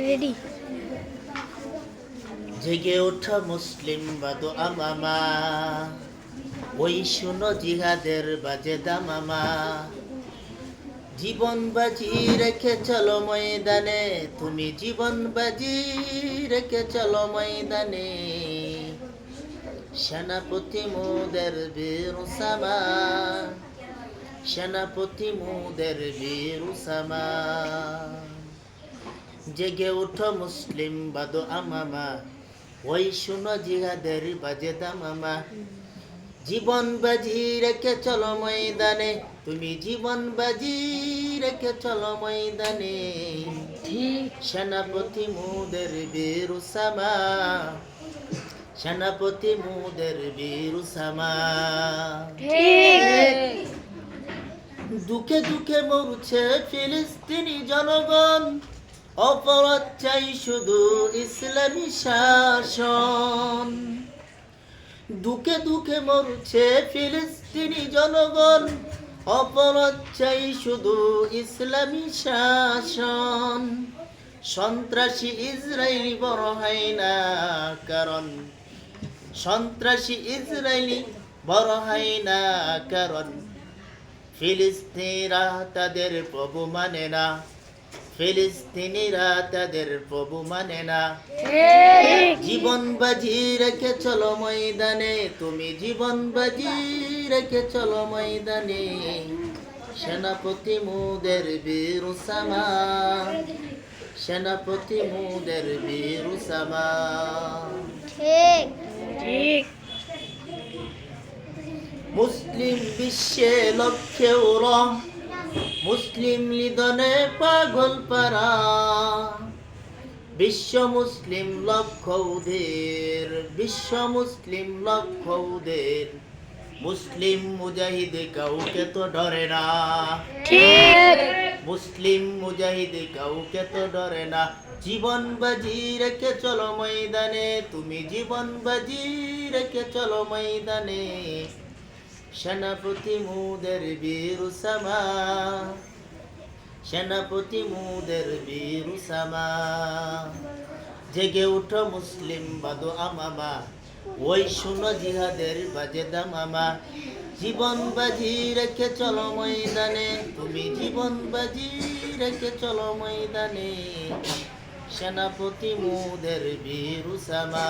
Ready. জেগে ওঠা মুসলিম বাদো আমামা, ওই শুনো জিহাদের বাজে দামামা। জীবন বাজি রেখে চলো ময়দানে, তুমি জীবন বাজি রেখে চলো ময়দানে। সেনাপতি মোদের বীর উসামা, সেনাপতি মোদের বীর উসামা। জেগে ওঠো মুসলিম বাদো আমামা, ওই শুনো জিহাদের বাজে দামামা। জীবন বাজি রেখে চলো ময়দানে, তুমি জীবন বাজি রেখে চলো ময়দানে। সেনাপতি মোদের বীর উসামা, সেনাপতি মোদের বীর উসামা। দুঃখে দুঃখে মরছে ফিলিস্তিনি জনগণ, অপরাধ চাই শুধু ইসলামী শাসন। দুঃখে দুঃখে মরছে ফিলিস্তিনি জনগণ, অপরাধ চাই শুধু ইসলামী শাসন। সন্ত্রাসী ইসরায়েলি বড় হয় না কারণ, সন্ত্রাসী ইসরায়েলি বড় হয় না কারণ। ফিলিস্তিনিরা তাদের প্রভু মানে না, ফিলিস্তিনিরা তাদের প্রভু মানে না। জীবন বাজি রেখে চলো ময়দানে, তুমি জীবন বাজি রেখে চলো ময়দানে। সেনাপতি মোদের বীর উসামা, সেনাপতি মোদের বীর উসামা। ঠিক ঠিক। মুসলিম বিশ্বে লক্ষ্যে ওরা, মুসলিম লিদনে পাগল পারা। বিশ্ব মুসলিম লক্ষ্য ওদের, বিশ্ব মুসলিম লক্ষ্য ওদের। মুসলিম মুজাহিদ কাউকে তো ডরে না, ঠিক। মুসলিম মুজাহিদ কাউকে তো ডরে না। জীবন বাজি রেখে চলো ময়দানে, তুমি জীবন বাজি রেখে চলো ময়দানে। সেনাপতি মোদের বীর উসামা, সেনাপতি মোদের বীর উসামা। জেগে উঠো মুসলিম বাদো আমামা, ওই শুনো জিহাদের বাজে দামামা। জীবন বাজি রেখে চলো ময়দানে, তুমি জীবন বাজি রেখে চলো ময়দানে। সেনাপতি মোদের বীর উসামা।